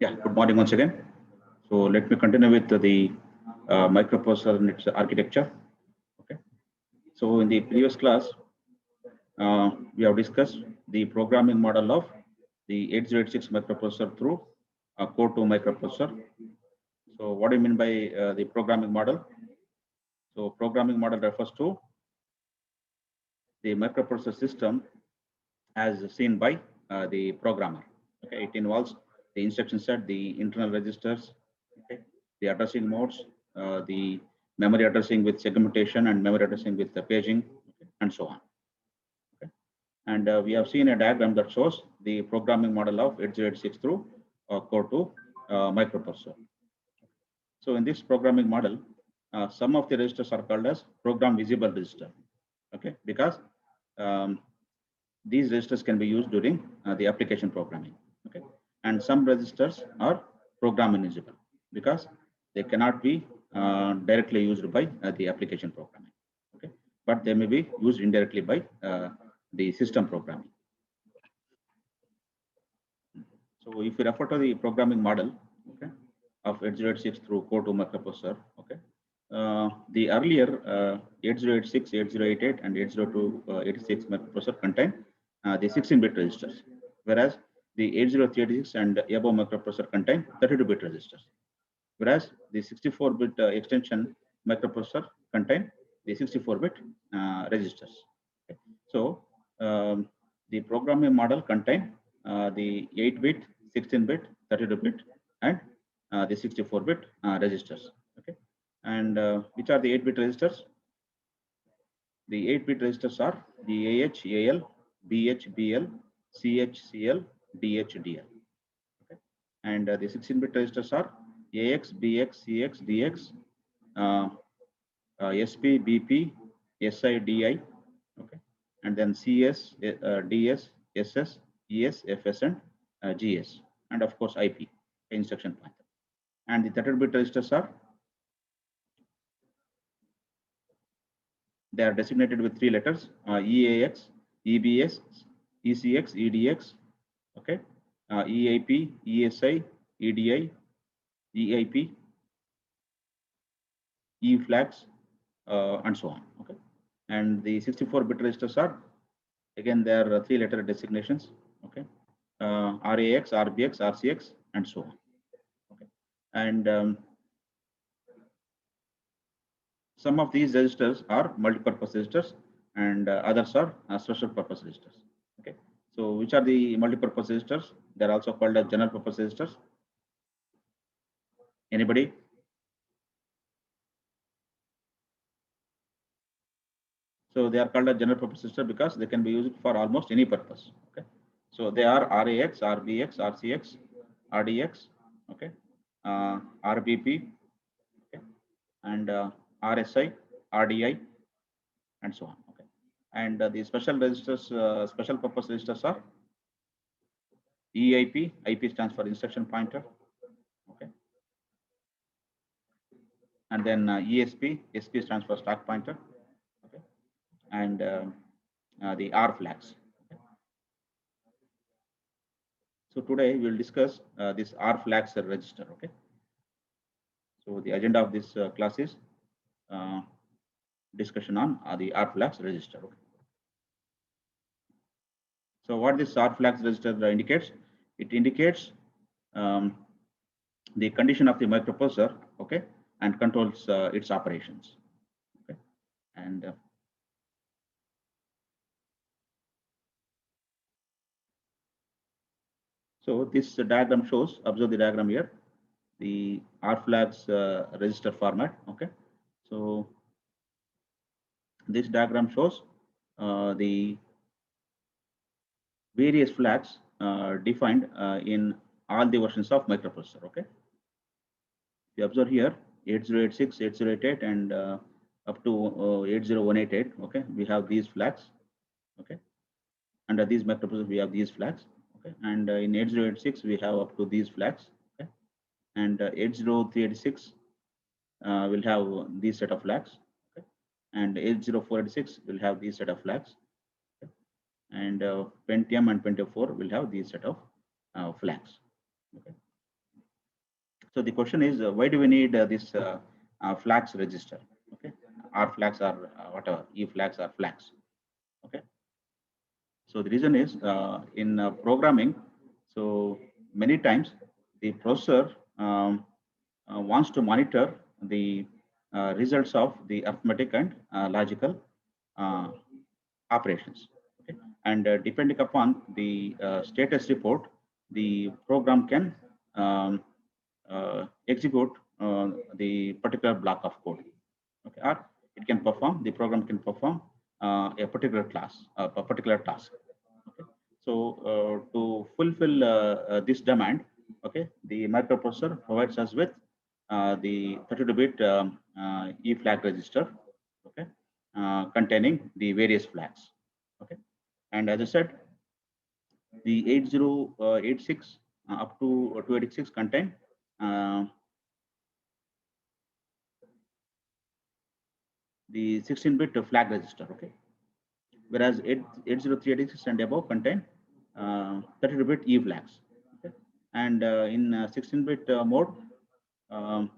Yeah, good morning once again. So let me continue with the microprocessor and its architecture. Okay. So in the previous class, we have discussed the programming model of the 8086 microprocessor through a Core 2 microprocessor. So what do you mean by the programming model? So programming model refers to the microprocessor system as seen by the programmer. Okay, it involves the instruction set, the internal registers, okay, the addressing modes, the memory addressing with segmentation and memory addressing with the paging, okay, and so on. Okay. And we have seen a diagram that shows the programming model of 8086 through Core 2 microprocessor. So in this programming model, some of the registers are called as program visible register. Okay, because um, these registers can be used during the application programming. Okay, and some registers are program invisible because they cannot be directly used by the application programming. Okay, but they may be used indirectly by the system programming. So if you refer to the programming model, okay, of 8086 through Core 2 microprocessor, okay, the earlier 8086, 8088, and 802, 86 microprocessor contain the 16-bit registers, whereas the 8036 and above microprocessor contain 32-bit registers, whereas the 64-bit extension microprocessor contain the 64-bit registers. Okay. So the programming model contain the 8-bit, 16-bit, 32-bit, and the 64-bit registers. Okay, and which are the 8-bit registers? The 8-bit registers are the AH, AL, BH, BL, CH, CL, DH, DL. Okay, and the 16-bit registers are AX, BX, CX, DX, uh, SP, BP, SI, DI. Okay, and then CS, DS, SS, ES, FS, and GS, and of course IP, instruction pointer. And the 32-bit registers are, they are designated with 3 letters: EAX, EBS, ECX, EDX. Okay, EIP, ESI, EDI, EIP, E flags, and so on. Okay, and the 64-bit registers are, again, there are 3-letter designations. Okay, RAX, RBX, RCX, and so on. Okay, and some of these registers are multi-purpose registers, and others are special purpose registers. Okay, so which are the multi-purpose registers? They're also called as general purpose registers. Anybody? So they are called a general purpose register because they can be used for almost any purpose. Okay, so they are RAX, RBX, RCX, RDX, okay, RBP, okay, and RSI, RDI, and so on. Okay, and the special registers, special purpose registers are EIP. IP stands for instruction pointer. Okay, and then ESP. SP stands for stack pointer. Okay, and the R flags. Okay. So today we will discuss this R flags register. Okay. So the agenda of this class is uh, discussion on the R flags register. Okay. So what this R flags register indicates? It indicates um, the condition of the microprocessor, okay, and controls its operations. Okay, and so this diagram shows. Observe the diagram here. The R flags register format. Okay, so this diagram shows the various flags defined in all the versions of microprocessor. Okay, you observe here 8086, 8088, and up to 80188. Okay, we have these flags. Okay, under these microprocessors we have these flags. Okay, and in 8086 we have up to these flags. Okay, and 80386 will have these set of flags. Okay, and 80486 will have these set of flags. Okay, and Pentium and Pentium 4 will have these set of flags. Okay, So the question is, why do we need this flags register? Okay, R flags are whatever, E flags are flags. Okay, so the reason is in programming, so many times the processor wants to monitor the results of the arithmetic and logical uh, operations. Okay, and depending upon the status report, the program can execute the particular block of code. Okay, or it can perform, the program can perform a particular class, a particular task. Okay, so to fulfill this demand, okay, the microprocessor provides us with the 32-bit E flag register, okay, containing the various flags. Okay, and as I said, the 8086 up to 286 contain the 16-bit flag register. Okay, whereas 80386 and above contain 32-bit E flags. Okay, and in 16-bit mode, um,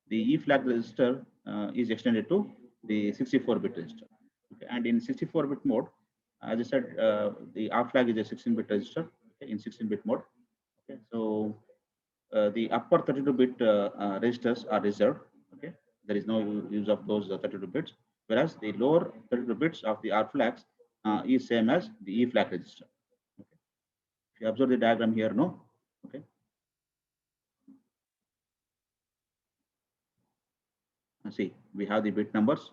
the E flag register is extended to the 64-bit register. Okay, and in 64-bit mode, as I said, the R flag is a 16-bit register, okay, in 16-bit mode. Okay, so the upper 32-bit registers are reserved. Okay, there is no use of those 32 bits, whereas the lower 32 bits of the R flags is same as the E flag register. Okay. If you observe the diagram here, no, okay. See, we have the bit numbers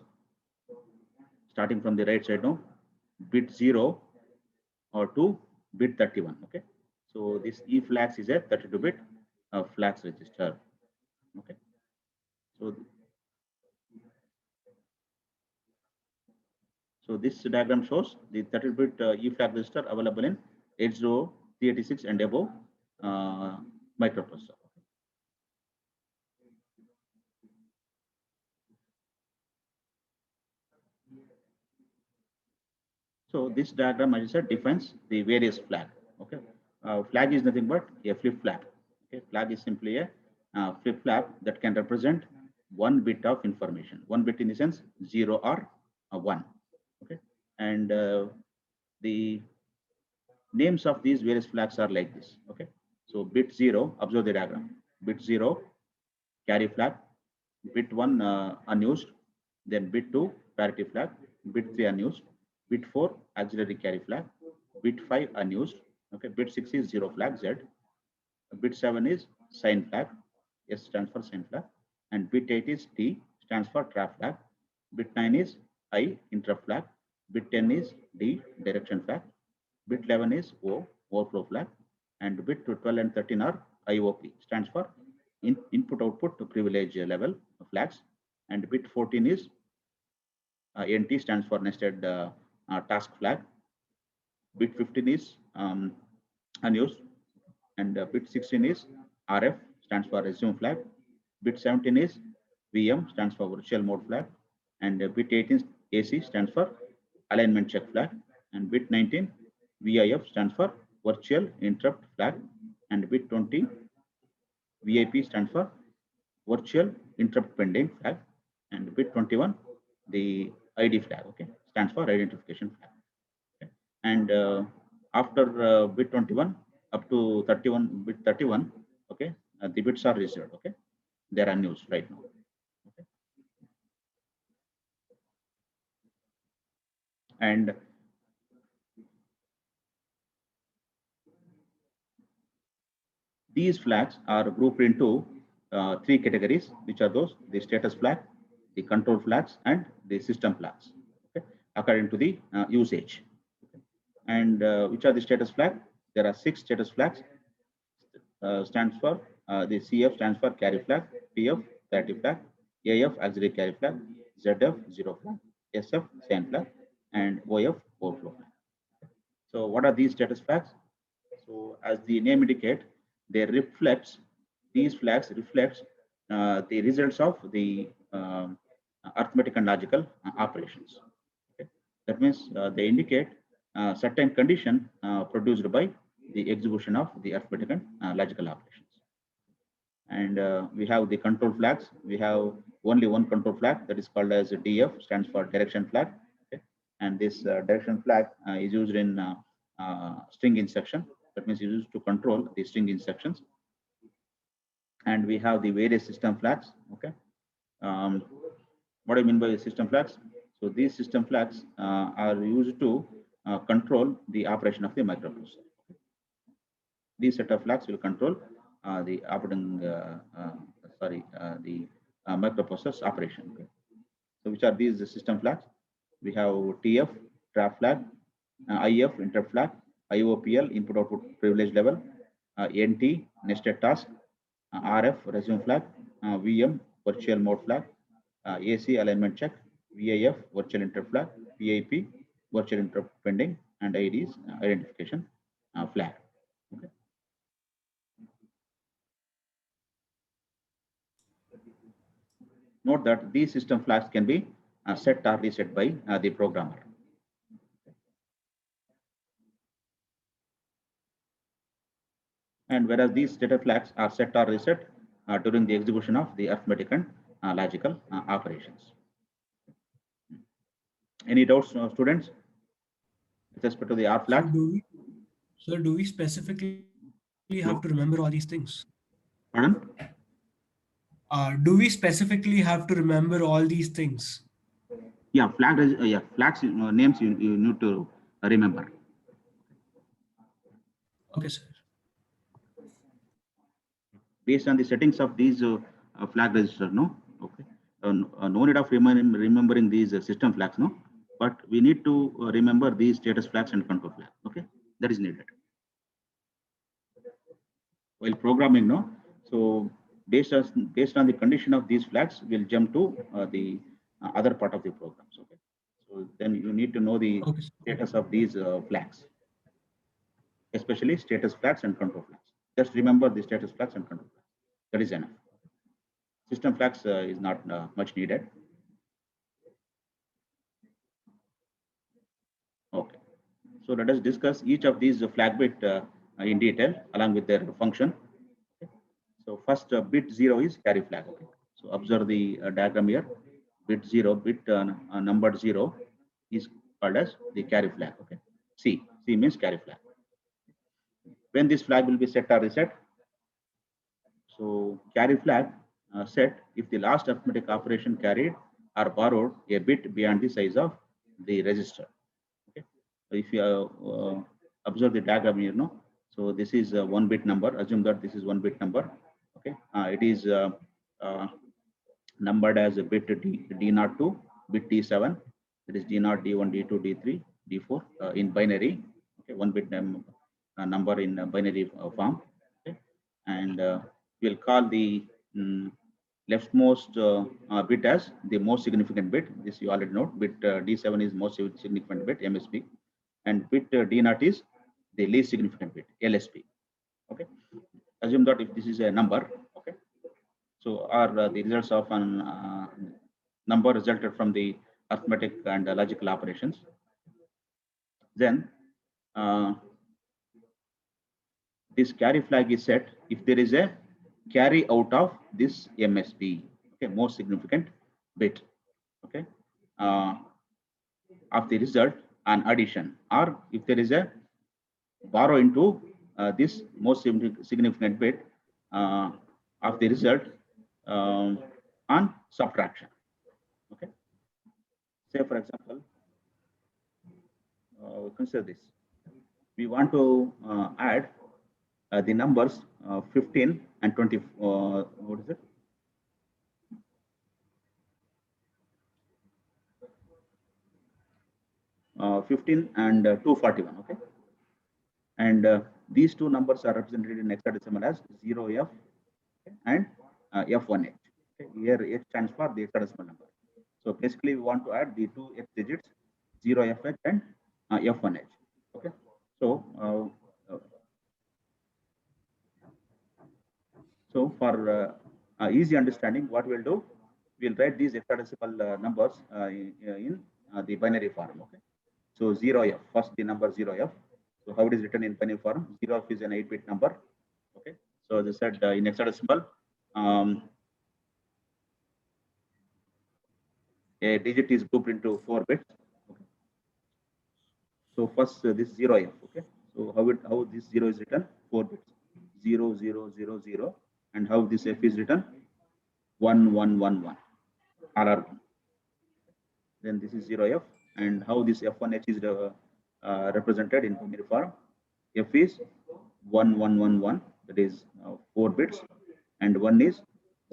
starting from the right side now, bit 0 or to bit 31. Okay, so this E flags is a 32-bit flags register. Okay, so this diagram shows the 32-bit E flag register available in 80386 and above microprocessor. So this diagram, as I said, defines the various flag. Okay, flag is nothing but a flip flap. Okay, flag is simply a flip flap that can represent one bit of information. One bit in the sense 0 or 1. Okay, and the names of these various flags are like this. Okay, so bit 0, observe the diagram. Bit 0, carry flag. Bit 1 unused, then bit 2 parity flag, bit 3 unused, bit 4 auxiliary carry flag, bit 5 unused, okay, bit 6 is 0 flag Z, bit 7 is sign flag, S stands for sign flag, and bit 8 is T, stands for trap flag, bit 9 is I, interrupt flag, bit 10 is D, direction flag, bit 11 is O, overflow flag, and bit 12 and 13 are IOP, stands for input output to privilege level flags, and bit 14 is NT, stands for nested task flag, bit 15 is unused, and bit 16 is RF, stands for resume flag, bit 17 is VM, stands for virtual mode flag, and bit 18 AC, stands for alignment check flag, and bit 19 VIF, stands for virtual interrupt flag, and bit 20 VIP, stands for virtual interrupt pending flag, and bit 21 the ID flag, okay, stands for identification flag. Okay. And after bit 21 up to 31, bit 31, okay, the bits are reserved. Okay, they are unused right now. Okay. And these flags are grouped into three categories, which are those: the status flag, the control flags, and the system flags, okay, according to the usage. Okay. And which are the status flag? There are 6 status flags. Stands for the CF stands for carry flag, PF parity flag, AF auxiliary carry flag, ZF zero flag, SF sign flag, and OF overflow flag. So what are these status flags? So as the name indicate, they reflects, these flags reflects the results of the arithmetic and logical operations. Okay. That means they indicate certain condition produced by the execution of the arithmetic and logical operations. And we have the control flags. We have only one control flag, that is called as DF, stands for direction flag. Okay? And this direction flag is used in string instruction. That means used to control the string instructions. And we have the various system flags. Okay. What do I mean by system flags? So these system flags are used to control the operation of the microprocessor. These set of flags will control the operating, the microprocessor operation. Okay. So which are these system flags? We have TF, trap flag, IF, interrupt flag, IOPL, input output privilege level, NT, nested task, RF, resume flag, VM, virtual mode flag, AC, alignment check, VIF, virtual interrupt flag, VIP, virtual interrupt pending, and IDs, identification flag. Okay. Note that these system flags can be set or reset by the programmer. And whereas these data flags are set or reset during the execution of the arithmetic and logical operations. Any doubts, students, with respect to the R flag? So do we specifically have to remember all these things? Pardon? Do we specifically have to remember all these things? Yeah, flags names you need to remember. Okay, sir. Based on the settings of these flag register, no? Okay. No need of remembering these system flags, no? But we need to remember these status flags and control flags. Okay, that is needed while programming, no? So based on the condition of these flags, we'll jump to the other part of the programs. Okay, so then you need to know the status of these flags, especially status flags and control flags. Just remember the status flags and control flags. That is enough. System flags is not much needed. Okay, so let us discuss each of these flag bit in detail along with their function. Okay. So first bit 0 is carry flag. Okay. So observe the diagram here. Bit 0, bit numbered 0 is called as the carry flag. Okay. C means carry flag. When this flag will be set or reset? So carry flag set if the last arithmetic operation carried or borrowed a bit beyond the size of the register. Okay. So if you observe the diagram here, no. So this is a 1-bit number. Assume that this is 1-bit number. Okay. It is numbered as a bit D02, bit D7. That is D0, D1, D2, D3, D4 in binary. Okay. 1-bit number in binary form. Okay. And we'll call the leftmost bit as the most significant bit. This you already know. Bit D7 is most significant bit, MSB, and bit D0 is the least significant bit, LSB. Okay. Assume that if this is a number, okay. So are the results of an number resulted from the arithmetic and logical operations. Then this carry flag is set if there is a carry out of this MSB, okay, most significant bit, okay, of the result an addition, or if there is a borrow into this most significant bit of the result on subtraction. Okay, say for example, consider this. We want to add the numbers 15 and 20. What is it? 15 and 241. Okay, and these two numbers are represented in hexadecimal as 0F and F1H. Okay. Here H stands for the hexadecimal number. So basically, we want to add the two H digits, 0FH and F1H. Okay. So for easy understanding, what we'll do, we'll write these hexadecimal numbers in the binary form. Okay. So 0F, first the number 0F. So how it is written in binary form? 0F is an 8-bit number. Okay. So as I said, in hexadecimal, a digit is grouped into 4 bits. Okay. So first this 0f. Okay. So how this 0 is written? 4 bits. 0 0 0 0. And how this f is written? 1 1 1 1. RR1. Then this is 0f. And how this f1h is represented in binary form? F is 1 1 1 1. That is 4 bits. And 1 is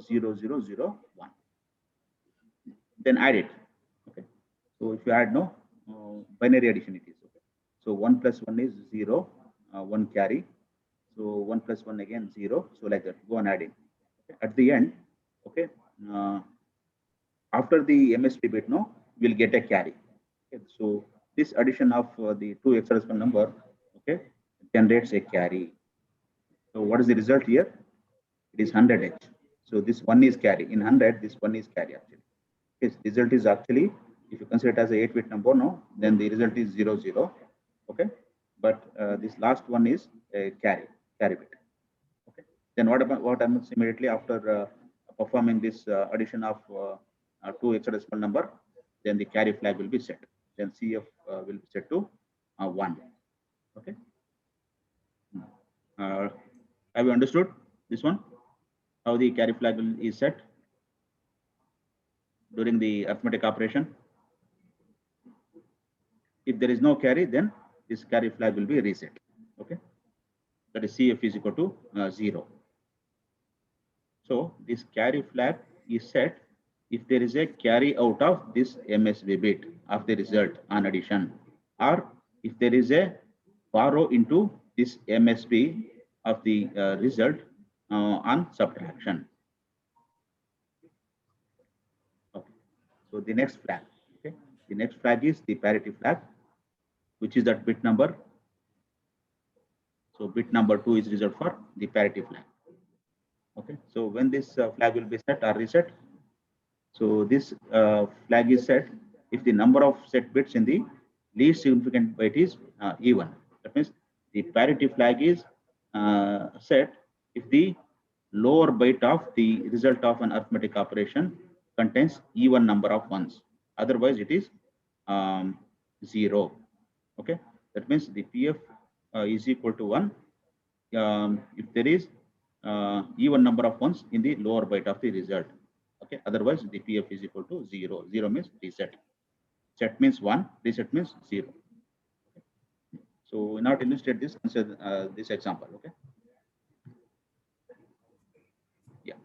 0 0 0 1. Then add it. Okay. So if you add, no, binary addition it is. Okay. So 1 plus 1 is 0, 1 carry. So 1 plus 1 again 0. So like that, go on adding. Okay. At the end, okay, after the MSB bit, no, we'll get a carry. Okay. So this addition of the two hexadecimal number, okay, generates a carry. So what is the result here? It is 100H. So this one is carry. In 100, this one is carry actually. Its result is actually, if you consider it as a 8-bit number, no, then the result is 0 0. Okay, but this last one is a carry bit. Okay, then what happens immediately after performing this addition of two hexadecimal number? Then the carry flag will be set. Then CF will be set to 1. Okay. Have you understood this one? How the carry flag is set during the arithmetic operation? If there is no carry, then this carry flag will be reset. Okay, that is CF is equal to 0. So this carry flag is set if there is a carry out of this MSB bit of the result on addition, or if there is a borrow into this MSB of the result on subtraction. Okay. So the next flag, okay, the next flag is the parity flag, which is that bit number. So bit number 2 is reserved for the parity flag. Okay, so when this flag will be set or reset, so this flag is set if the number of set bits in the least significant byte is even. That means the parity flag is set if the lower byte of the result of an arithmetic operation contains even number of ones. Otherwise, it is 0. Okay, that means the PF is equal to 1 if there is even number of ones in the lower byte of the result. Okay, otherwise the PF is equal to 0. 0 means reset. Set means 1, reset means 0. Okay. So in order to illustrate this, consider this example. Okay. Yeah.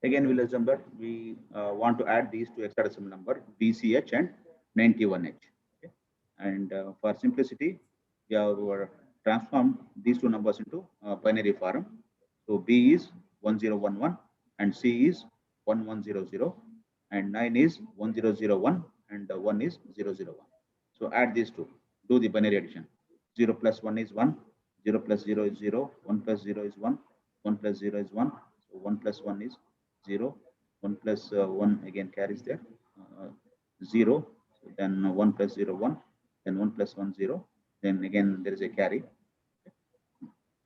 Again, we'll assume that we want to add these two hexadecimal number BCH and 91H. Okay. And for simplicity, we have transformed these two numbers into binary form. So B is 1011 and C is 1100 and 9 is 1001 and 1 is 001. So add these two, do the binary addition. 0 plus 1 is 1, 0 plus 0 is 0, 1 plus 0 is 1, 1 plus 0 is 1, so 1 plus 1 is 0, 1 plus 1 again carries there, 0, so then 1 plus 0, 1, then 1 plus 1, 0, then again there is a carry.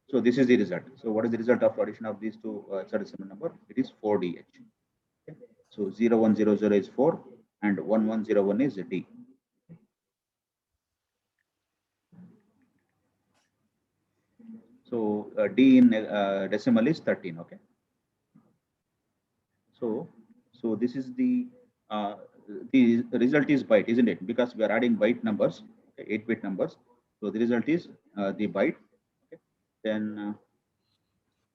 So this is the result. So what is the result of addition of these two hexadecimal number? It is 4DH. Okay. So 0100 is 4 and 1101 is D. So D in decimal is 13. Okay. So this is the result is byte, isn't it? Because we are adding byte numbers, okay, 8-bit numbers. So the result is the byte. Okay. Then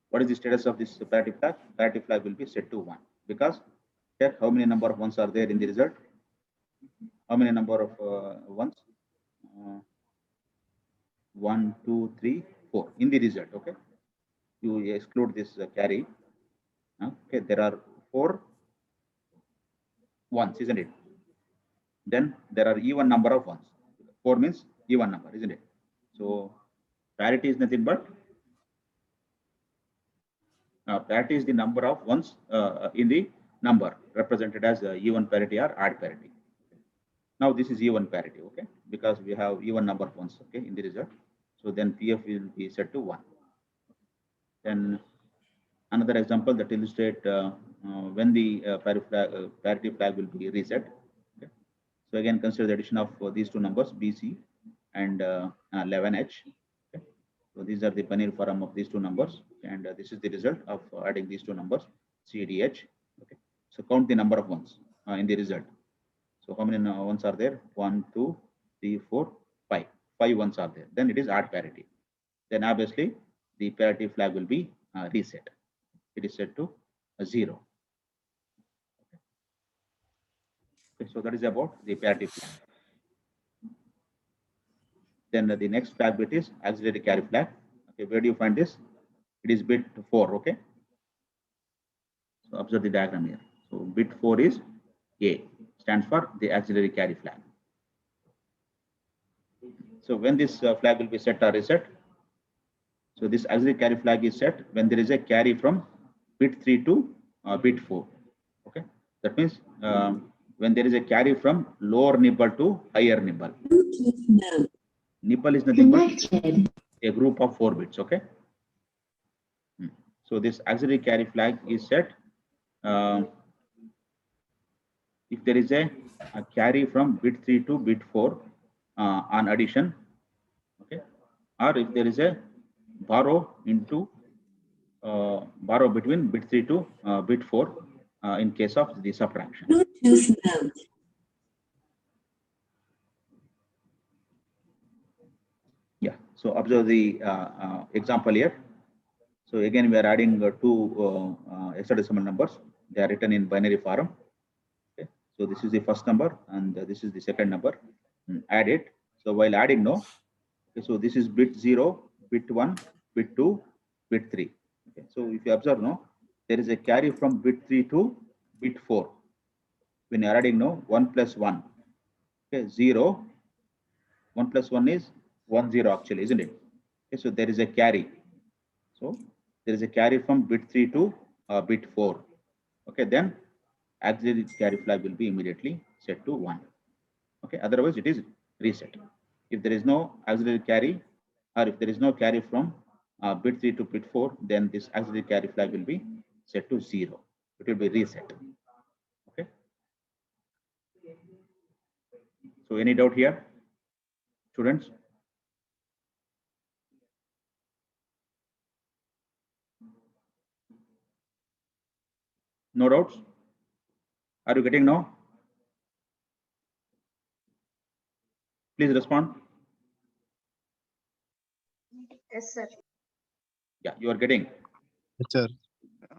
what is the status of this parity flag? Parity flag will be set to 1 because check how many number of ones are there in the result. How many number of ones? 1, 2, 3, 4 in the result. Okay, you exclude this carry. Okay, there are 4 ones, isn't it? Then there are even number of ones. 4 means even number, isn't it? So parity is nothing but parity is the number of ones in the number represented as even parity or odd parity. Now this is even parity, okay, because we have even number of ones, okay, in the result. So then PF will be set to 1. Then another example that illustrate when the parity flag will be reset. Okay. So again, consider the addition of these two numbers BC and 11H. Okay. So these are the binary form of these two numbers, and this is the result of adding these two numbers CDH. Okay. So count the number of ones in the result. So how many ones are there? 1, 2, 3, 4, 5. 5 ones are there. Then it is add parity. Then obviously the parity flag will be reset. It is set to 0. Okay, so that is about the parity flag. Then the next flag bit is auxiliary carry flag. Okay, where do you find this? It is bit 4. Okay. So observe the diagram here. So bit 4 is A, stands for the auxiliary carry flag. So when this flag will be set or reset? So this auxiliary carry flag is set when there is a carry from bit 3 to bit 4. Okay, that means when there is a carry from lower nibble to higher nibble. Nibble is nothing but a group of 4 bits. Okay. So this auxiliary carry flag is set if there is a carry from bit 3 to bit 4 on addition. Okay, or if there is a borrow into borrow between bit 3 to bit 4 in case of the subtraction. Yeah, so observe the example here. So again, we are adding two hexadecimal numbers. They are written in binary form. Okay, so this is the first number and this is the second number. Add it. So while adding, no. Okay, so this is bit 0, bit 1, bit 2, bit 3. Okay, so if you observe, no, there is a carry from bit 3 to bit 4. When you are adding, no, 1 plus 1. Okay, 0. 1 plus 1 is 1, 0 actually, isn't it? Okay, so there is a carry. So there is a carry from bit 3 to bit 4. Okay, then auxiliary carry flag will be immediately set to 1. Okay, otherwise it is reset. If there is no auxiliary carry, or if there is no carry from bit 3 to bit 4, then this auxiliary carry flag will be set to 0. It will be reset. Okay. So any doubt here, students? No doubts? Are you getting now? Please respond. Yes, sir. Yeah, you are getting. Yes, sir.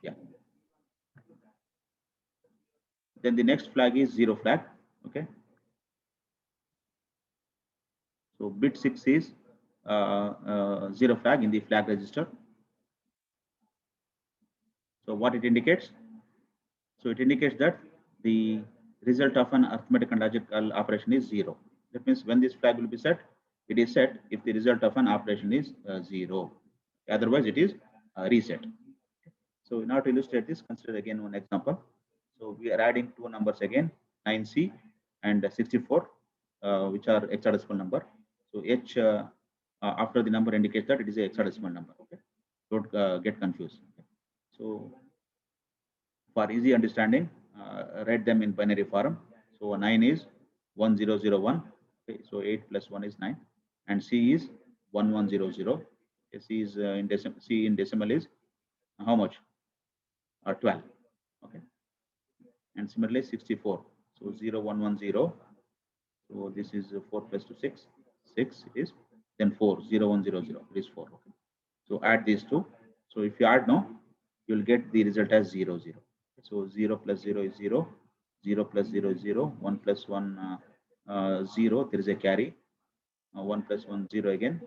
Yeah. Then the next flag is 0 flag. Okay. So bit 6 is 0 flag in the flag register. So what it indicates? So it indicates that the result of an arithmetic and logical operation is 0. That means when this flag will be set, it is set if the result of an operation is 0. Otherwise, it is reset. So in order to illustrate this, consider again one example. So we are adding two numbers again, 9C and 64, which are hexadecimal number. So H after the number indicates that it is a hexadecimal number. Okay, don't get confused. Okay. So for easy understanding, write them in binary form. So 9 is 1001. Okay, so 8 plus 1 is 9, and C is 1100. Okay, C is in decimal is how much? 12. Okay, and similarly 64. So 0110. So this is 4 plus 2 6. 6 is then 4 0100. It is 4. Okay. So add these two. So if you add now, you will get the result as 0 0. So 0 plus 0 is 0. 0 plus 0 is 0. 1 plus 1 0. There is a carry. 1 plus 1 0 again.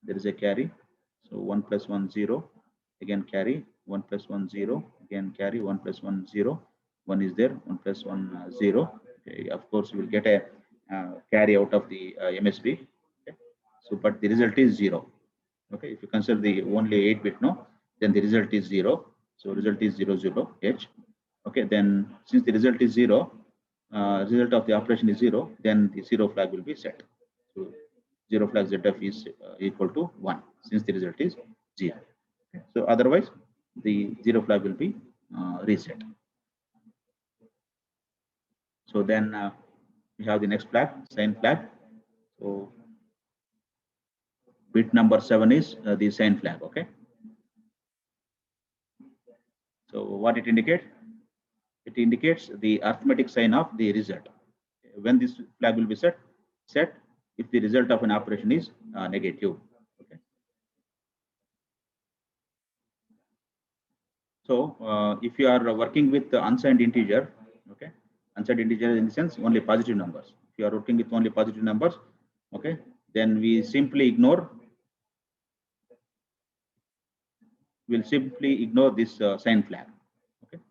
There is a carry. So 1 plus 1 0 again carry. 1 plus 1 0 again carry. 1 plus 1 0. 1 is there. 1 plus 1 0. Okay. Of course, you will get a carry out of the MSB. Okay. So, but the result is 0. Okay, if you consider the only 8-bit, no, then the result is 0. So result is 0 0 H. Okay, then since the result is 0, result of the operation is 0, then the 0 flag will be set. So 0 flag ZF is equal to 1 since the result is 0. Okay. So otherwise, the 0 flag will be reset. So then we have the next flag, sign flag. So bit number 7 is the sign flag. Okay. So what it indicates? It indicates the arithmetic sign of the result. When this flag will be set if the result of an operation is negative. Okay. So if you are working with the unsigned integer, okay, unsigned integer in the sense only positive numbers. If you are working with only positive numbers, okay, then we simply ignore. We'll simply ignore this sign flag. Okay.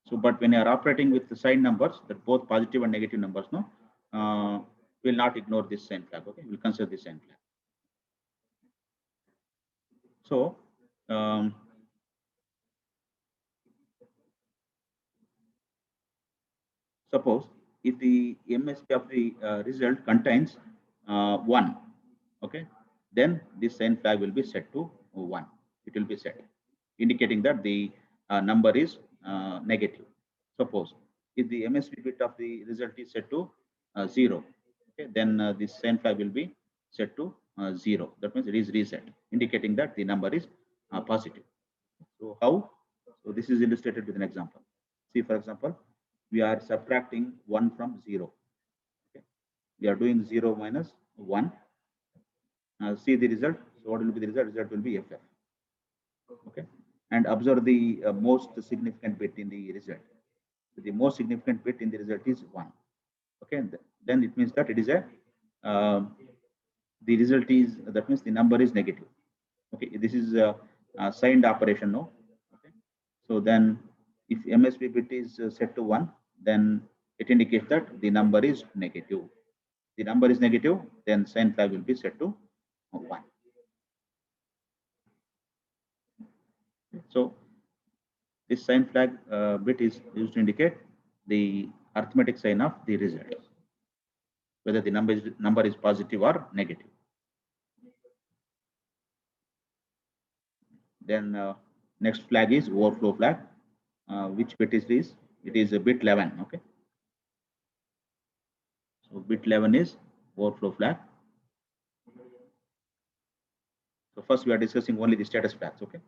So, but when you are operating with the sign numbers, that both positive and negative numbers, no, we'll not ignore this sign flag. Okay, we'll consider this sign flag. So, suppose if the MSB of the result contains 1, okay, then this sign flag will be set to 1. It will be set, indicating that the number is negative. Suppose if the MSB bit of the result is set to 0, okay, then this sign flag will be set to 0. That means it is reset, indicating that the number is positive. So how? So this is illustrated with an example. See, for example, we are subtracting 1 from 0. Okay. We are doing 0 minus 1. See the result. So what will be the result? Result will be FF. Okay. And observe the most significant bit in the result. So the most significant bit in the result is 1. Okay. Then it means that it is a the result is, that means the number is negative. Okay. This is a signed operation, no? Okay. So then if MSB bit is set to 1, then it indicates that the number is negative. The number is negative, then sign flag will be set to 1. So this sign flag bit is used to indicate the arithmetic sign of the result, whether the number is positive or negative. Then next flag is overflow flag. Which bit is this? It is a bit 11. Okay. So bit 11 is overflow flag. So first we are discussing only the status flags. Okay.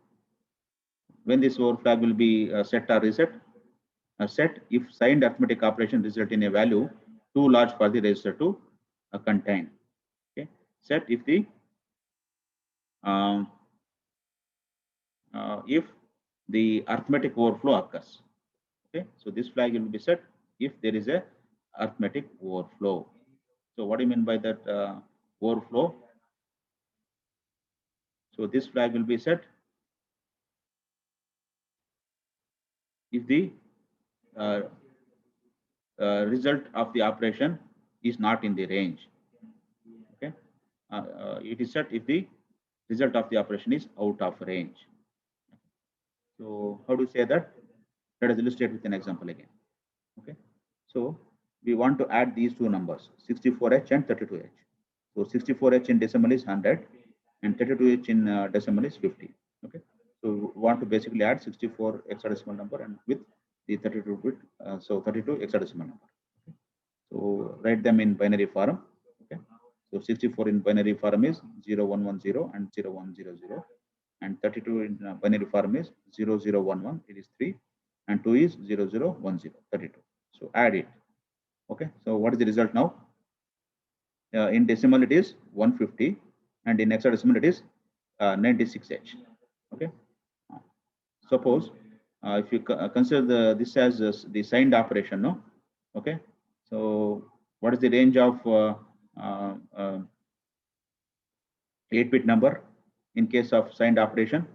When this overflow flag will be set or reset? Set if signed arithmetic operation result in a value too large for the register to contain. Okay. Set if the if the arithmetic overflow occurs. Okay. So this flag will be set if there is a arithmetic overflow. So what do you mean by that overflow? So this flag will be set if the result of the operation is not in the range. Okay. It is set if the result of the operation is out of range. So how do you say that? Let us illustrate with an example again. Okay. So we want to add these two numbers, 64H and 32H. So 64H in decimal is 100 and 32H in decimal is 50. Okay. So we want to basically add 64 hexadecimal number and with the 32 bit, so 32 hexadecimal number. Okay. So write them in binary form. Okay. So 64 in binary form is 0110 and 0100, and 32 in binary form is 0011. It is 3, and 2 is 0010. 32. So add it. Okay. So what is the result now? In decimal it is 150, and in hexadecimal it is 96H. Okay. Suppose if you consider this as the signed operation, no? Okay. So what is the range of 8-bit number in case of signed operation?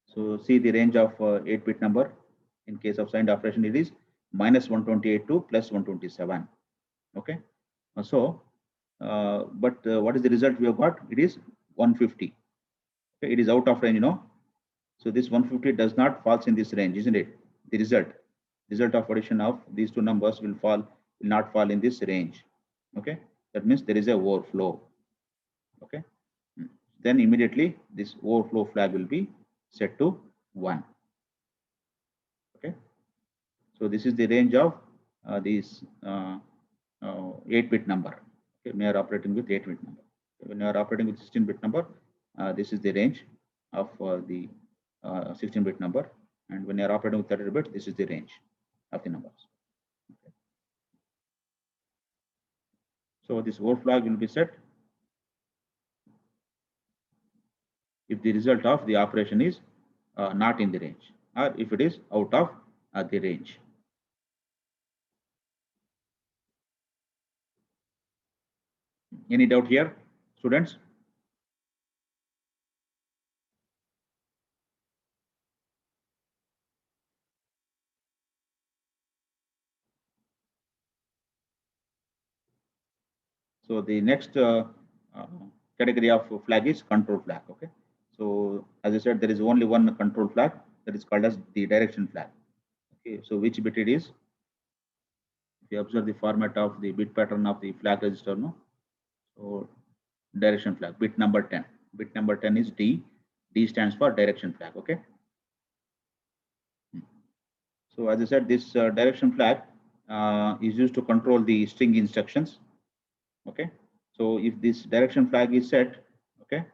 So see the range of 8-bit number in case of signed operation, it is -128 to +127. Okay. So but what is the result we have got? It is 150. Okay. It is out of range, you know. So this 150 does not falls in this range, isn't it? The result of addition of these two numbers will not fall in this range. Okay. That means there is a overflow. Okay. Then immediately this overflow flag will be set to 1. Okay, so this is the range of this 8-bit number. Okay, when you are operating with 8-bit number. When you are operating with 16-bit number, this is the range of the 16-bit number, and when you are operating with 32-bit, this is the range of the numbers. Okay. So this overflow flag will be set if the result of the operation is not in the range, or if it is out of the range. Any doubt here, students? So the next category of flag is control flag. Okay. So as I said, there is only one control flag, that is called as the direction flag. Okay. So which bit it is? If you observe the format of the bit pattern of the flag register, no. So direction flag, bit number 10. Bit number 10 is D. D stands for direction flag. Okay. So as I said, this direction flag is used to control the string instructions. Okay. So if this direction flag is set, okay,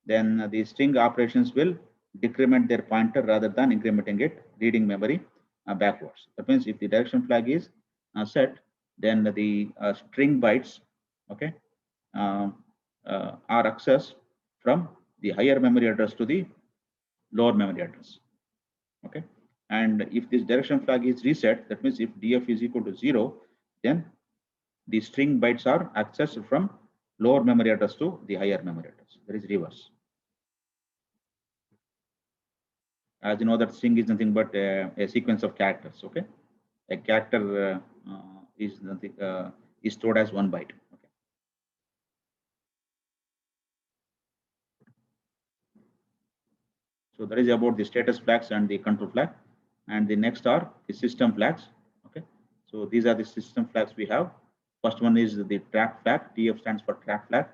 then the string operations will decrement their pointer rather than incrementing it, reading memory backwards. That means if the direction flag is set, then the string bytes, okay, are accessed from the higher memory address to the lower memory address. Okay, and if this direction flag is reset, that means if df is equal to 0, then the string bytes are accessed from lower memory address to the higher memory address. That is reverse. As you know, that string is nothing but a sequence of characters. Okay, a character is nothing is stored as 1 byte. Okay. So that is about the status flags and the control flag, and the next are the system flags. Okay, so these are the system flags we have. First one is the track flag. TF stands for track flag.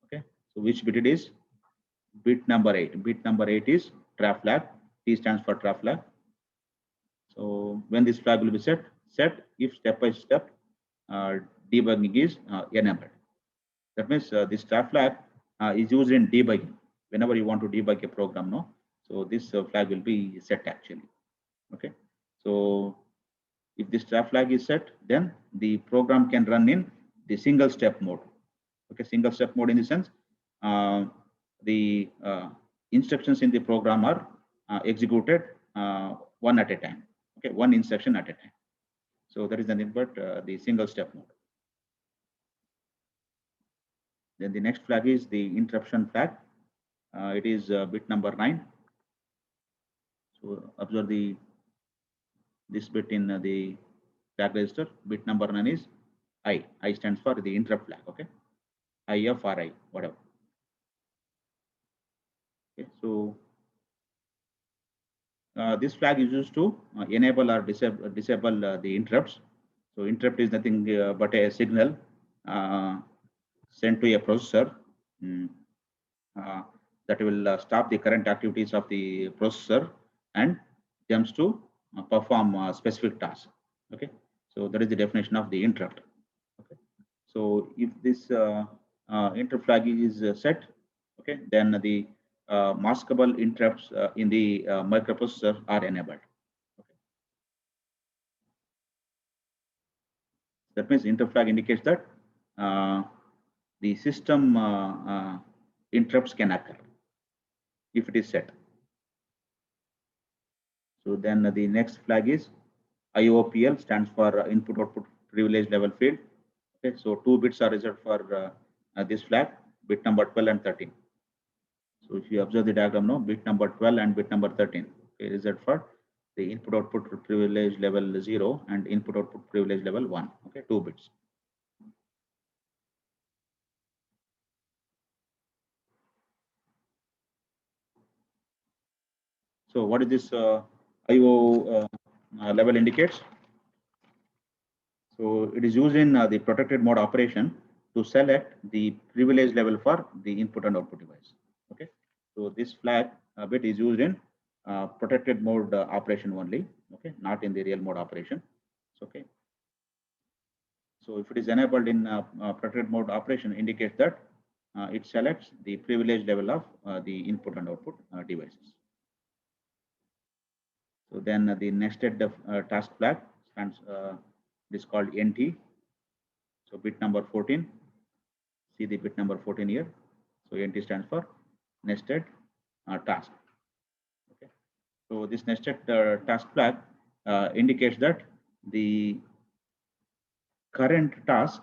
Okay, so which bit it is? Bit number 8. Bit number 8 is trap flag. T stands for trap flag. So when this flag will be set if step by step debugging is enabled. That means this trap flag is used in debugging. Whenever you want to debug a program, no, so this flag will be set actually. Okay, so if this trap flag is set, then the program can run in the single step mode. Okay, single step mode in the sense the instructions in the program are executed one at a time. Okay, one instruction at a time. So that is nothing but the single step mode. Then the next flag is the interruption flag. It is bit number 9. So observe this bit in the flag register. Bit number 9 is I. I stands for the interrupt flag. Okay, IF or I, whatever. Okay, so this flag is used to enable or disable the interrupts. So interrupt is nothing but a signal sent to a processor that will stop the current activities of the processor and jumps to perform a specific task. Okay, so that is the definition of the interrupt. Okay, so if this interrupt flag is set, okay, then the maskable interrupts in the microprocessor are enabled. Okay. That means interrupt flag indicates that the system interrupts can occur if it is set. So then the next flag is IOPL, stands for input output privilege level field. Okay, so 2 bits are reserved for this flag, bit number 12 and 13. So if you observe the diagram now, bit number 12 and bit number 13, okay, reserved for the input output privilege level 0 and input output privilege level 1. Okay, 2 bits. So what is this IO level indicates? So it is used in the protected mode operation to select the privilege level for the input and output device. Okay, so this flag bit is used in protected mode operation only, okay, not in the real mode operation. Okay. So if it is enabled in protected mode operation, indicates that it selects the privilege level of the input and output devices. So then the nested task flag stands, it is called NT. So bit number 14, see the bit number 14 here. So NT stands for nested task. Okay. So this nested task flag indicates that the current task